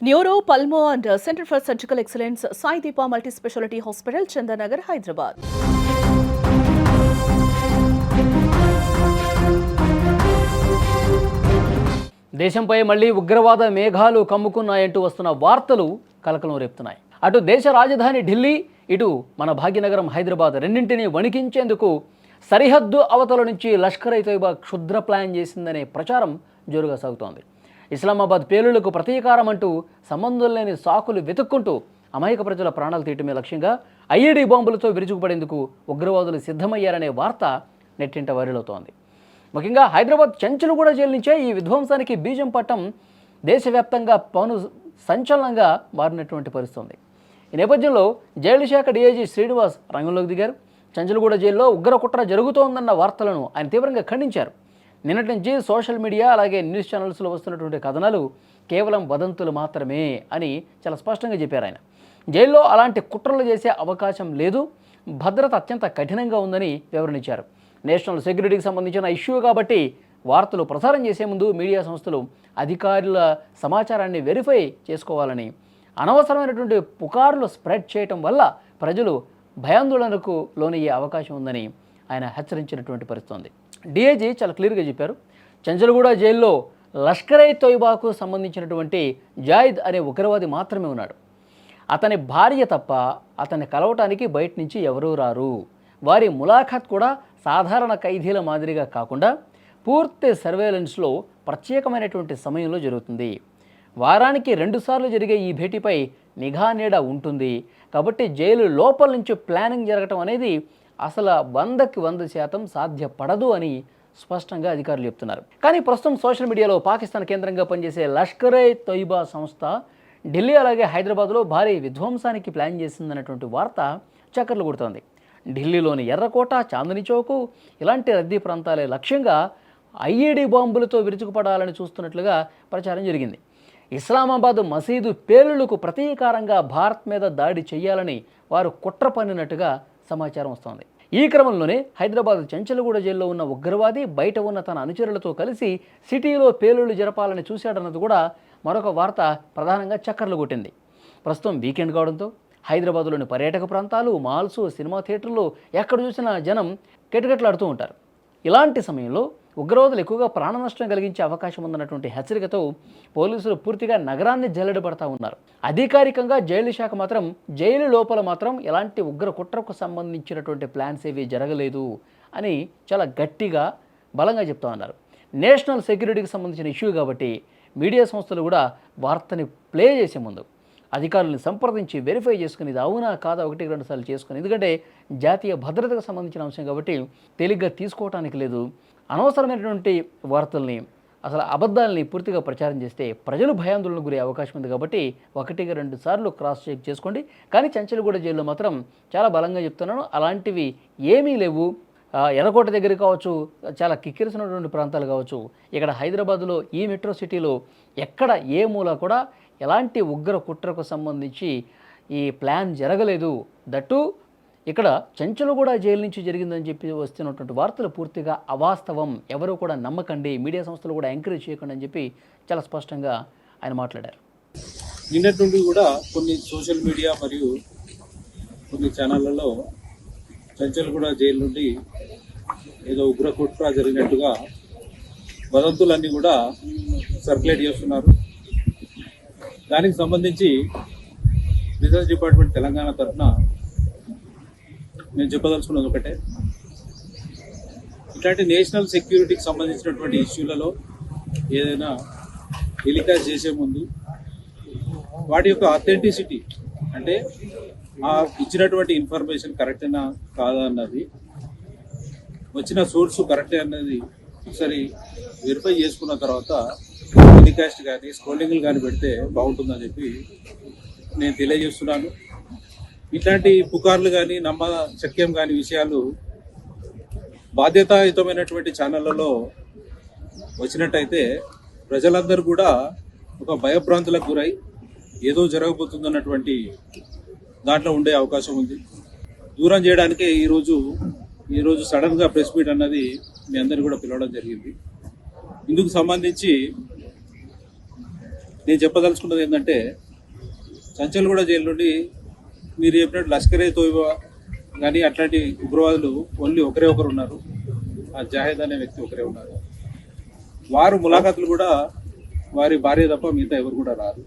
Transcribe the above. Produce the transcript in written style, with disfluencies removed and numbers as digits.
Neuro, pulmo and centre for surgical excellence Sai Deepa multi speciality hospital, Chandanagar, Hyderabad. దేశంపై మళ్లీ ఉగ్రవాద మేఘాలు కమ్ముకున్నాయంటూ వస్తున్న వార్తలు కలకలం రేపుతున్నాయి. అటు దేశ రాజధాని ఢిల్లీ, ఇటు మన భాగ్యనగరం హైదరాబాద్ రెండింటినీ వణికించేందుకు సరిహద్దు అవతల నుంచి లష్కర్-ఇ-తోయిబా క్షుద్ర ప్లాన్ చేసిందనే ప్రచారం జోరుగా సాగుతోంది. ఇస్లామాబాద్ పేలుళ్లకు ప్రతీకారం అంటూ సంబంధం లేని సాకులు వెతుక్కుంటూ అమాయక ప్రజల ప్రాణాలు తీయటమే లక్ష్యంగా ఐఈడీ బాంబులతో విరుచుకుపడేందుకు ఉగ్రవాదులు సిద్ధమయ్యారనే వార్త నెట్టింట వైరల్ అవుతోంది. ముఖ్యంగా హైదరాబాద్ చెంచల్గూడ జైలు నుంచే ఈ విధ్వంసానికి బీజం పట్టం దేశవ్యాప్తంగా సంచలనంగా మారినటువంటి పరిస్థితి. ఈ నేపథ్యంలో జైలు శాఖ డీఐజీ శ్రీనివాస్ రంగంలోకి దిగారు. చెంచల్గూడ జైల్లో ఉగ్ర కుట్ర జరుగుతోందన్న వార్తలను ఆయన తీవ్రంగా ఖండించారు. నిన్నటి నుంచి సోషల్ మీడియా అలాగే న్యూస్ ఛానల్స్లో వస్తున్నటువంటి కథనాలు కేవలం వదంతులు మాత్రమే అని చాలా స్పష్టంగా చెప్పారు ఆయన. జైల్లో అలాంటి కుట్రలు చేసే అవకాశం లేదు, భద్రత అత్యంత కఠినంగా ఉందని వివరణించారు. నేషనల్ సెక్యూరిటీకి సంబంధించిన ఇష్యూ కాబట్టి వార్తలు ప్రసారం చేసే ముందు మీడియా సంస్థలు అధికారుల సమాచారాన్ని వెరిఫై చేసుకోవాలని, అనవసరమైనటువంటి పుకార్లు స్ప్రెడ్ చేయటం వల్ల ప్రజలు భయాందోళనకు లోనయ్యే అవకాశం ఉందని ఆయన హెచ్చరించినటువంటి పరిస్థితి. డీఐజీ చాలా క్లియర్గా చెప్పారు. చెంచల్గూడ జైల్లో లష్కర్-ఇ-తోయిబాకు సంబంధించినటువంటి జాయిద్ అనే ఉగ్రవాది మాత్రమే ఉన్నాడు. అతని భార్య తప్ప అతన్ని కలవటానికి బయట నుంచి ఎవరూ రారు. వారి ములాఖాత్ కూడా సాధారణ ఖైదీల మాదిరిగా కాకుండా పూర్తి సర్వేలెన్స్లో ప్రత్యేకమైనటువంటి సమయంలో జరుగుతుంది. వారానికి 2 సార్లు జరిగే ఈ భేటీపై నిఘా నీడ ఉంటుంది. కాబట్టి జైలు లోపల నుంచి ప్లానింగ్ జరగటం అనేది అసలు 100కి 100% సాధ్యపడదు అని స్పష్టంగా అధికారులు చెప్తున్నారు. కానీ ప్రస్తుతం సోషల్ మీడియాలో పాకిస్తాన్ కేంద్రంగా పనిచేసే లష్కర్-ఇ-తోయిబా సంస్థ ఢిల్లీ అలాగే హైదరాబాద్లో భారీ విధ్వంసానికి ప్లాన్ చేసిందన్నటువంటి వార్త చక్కర్లు కొడుతోంది. ఢిల్లీలోని ఎర్రకోట, చాందనీ చౌక్ ఇలాంటి రద్దీ ప్రాంతాలే లక్ష్యంగా ఐఈడీ బాంబులతో విరుచుకుపడాలని చూస్తున్నట్లుగా ప్రచారం జరిగింది. ఇస్లామాబాద్ మసీదు పేలుళ్లకు ప్రతీకారంగా భారత్ మీద దాడి చేయాలని వారు కుట్ర పన్నినట్టుగా సమాచారం వస్తోంది. ఈ క్రమంలోనే హైదరాబాద్ చెంచల్గూడ జైల్లో ఉన్న ఉగ్రవాది బయట ఉన్న తన అనుచరులతో కలిసి సిటీలో పేలుళ్లు జరపాలని చూశాడన్నది కూడా మరొక వార్త ప్రధానంగా చక్కర్లు కొట్టింది. ప్రస్తుతం వీకెండ్ కావడంతో హైదరాబాద్లోని పర్యాటక ప్రాంతాలు, మాల్స్, సినిమా థియేటర్లు ఎక్కడ చూసినా జనం కెటకెట్లాడుతూ ఉంటారు. ఇలాంటి సమయంలో ఉగ్రవాదులు ఎక్కువగా ప్రాణ నష్టం కలిగించే అవకాశం ఉందన్నటువంటి హెచ్చరికతో పోలీసులు పూర్తిగా నగరాన్ని జల్లెడబడతా ఉన్నారు. అధికారికంగా జైలు శాఖ మాత్రం జైలు లోపల మాత్రం ఎలాంటి ఉగ్ర కుట్రకు సంబంధించినటువంటి ప్లాన్స్ ఏవి జరగలేదు అని చాలా గట్టిగా బలంగా చెప్తా ఉన్నారు. నేషనల్ సెక్యూరిటీకి సంబంధించిన ఇష్యూ కాబట్టి మీడియా సంస్థలు కూడా వార్తని ప్లే చేసే ముందు అధికారులను సంప్రదించి వెరిఫై చేసుకుని ఇది అవునా కాదా 1-2 సార్లు చేసుకుని, ఎందుకంటే జాతీయ భద్రతకు సంబంధించిన అంశం కాబట్టి తేలిగ్గా తీసుకోవటానికి లేదు. అనవసరమైనటువంటి వార్తల్ని, అసలు అబద్ధాలని పూర్తిగా ప్రచారం చేస్తే ప్రజలు భయాందోళనకు గురే అవకాశం ఉంది. కాబట్టి 1-2 సార్లు క్రాస్ చెక్ చేసుకోండి. కానీ చెంచల్గూడ జైల్లో మాత్రం చాలా బలంగా చెప్తున్నాను, అలాంటివి ఏమీ లేవు. ఎర్రకోట దగ్గర కావచ్చు, చాలా కిక్కిరిసినటువంటి ప్రాంతాలు కావచ్చు, ఇక్కడ హైదరాబాద్లో ఈ మెట్రో సిటీలో ఎక్కడ ఏ మూల కూడా ఎలాంటి ఉగ్ర కుట్రకు సంబంధించి ఈ ప్లాన్ జరగలేదు. దట్టు ఇక్కడ చెంచల్గూడ జైలు నుంచి జరిగిందని చెప్పి వస్తున్నటువంటి వార్తలు పూర్తిగా అవాస్తవం, ఎవరు కూడా నమ్మకండి, మీడియా సంస్థలు కూడా ఎంకరేజ్ చేయకండి అని చెప్పి చాలా స్పష్టంగా ఆయన మాట్లాడారు. నిన్నటి నుండి కూడా కొన్ని సోషల్ మీడియా మరియు కొన్ని ఛానళ్లలో చెంచల్గూడ జైలు నుండి ఏదో ఉగ్ర కుట్ర జరిగినట్టుగా వదంతులన్నీ కూడా సర్క్యులేట్ చేస్తున్నారు. దానికి సంబంధించి రీసెర్చ్ డిపార్ట్మెంట్ తెలంగాణ తరఫున నేను చెప్పదలుచుకున్నది ఒకటే, ఇట్లాంటి నేషనల్ సెక్యూరిటీకి సంబంధించినటువంటి ఇష్యూలలో ఏదైనా టెలికాస్ట్ చేసే ముందు వాటి యొక్క అథెంటిసిటీ, అంటే ఆ ఇచ్చినటువంటి ఇన్ఫర్మేషన్ కరెక్టేనా కాదా అన్నది, వచ్చిన సోర్సు కరెక్టే అన్నది ఒకసారి వెరిఫై చేసుకున్న తర్వాత టెలికాస్ట్ కానీ స్క్రోలింగ్లు కానీ పెడితే బాగుంటుందని చెప్పి నేను తెలియజేస్తున్నాను. ఇట్లాంటి పుకార్లు కానీ నమ్మశక్యం కాని విషయాలు బాధ్యతాయుతమైనటువంటి ఛానళ్లలో వచ్చినట్టయితే ప్రజలందరూ కూడా ఒక భయభ్రాంతులకు గురై ఏదో జరగబోతుందన్నటువంటి దాంట్లో ఉండే అవకాశం ఉంది. దూరం చేయడానికే ఈరోజు సడన్గా ప్రెస్ మీట్ అన్నది మీ అందరినీ కూడా పిలవడం జరిగింది. ఇందుకు సంబంధించి నేను చెప్పదలుచుకున్నది ఏంటంటే చంచల్గూడ జైలు నుండి మీరు చెప్పినట్టు లష్కరే తోయిబా కానీ అట్లాంటి ఉగ్రవాదులు ఓన్లీ ఒకరే ఒకరు ఉన్నారు. ఆ జాహెద్ అనే వ్యక్తి ఒకరే ఉన్నారు. వారు ములాఖాతులు కూడా వారి భార్య తప్ప మిగతా ఎవరు కూడా రారు.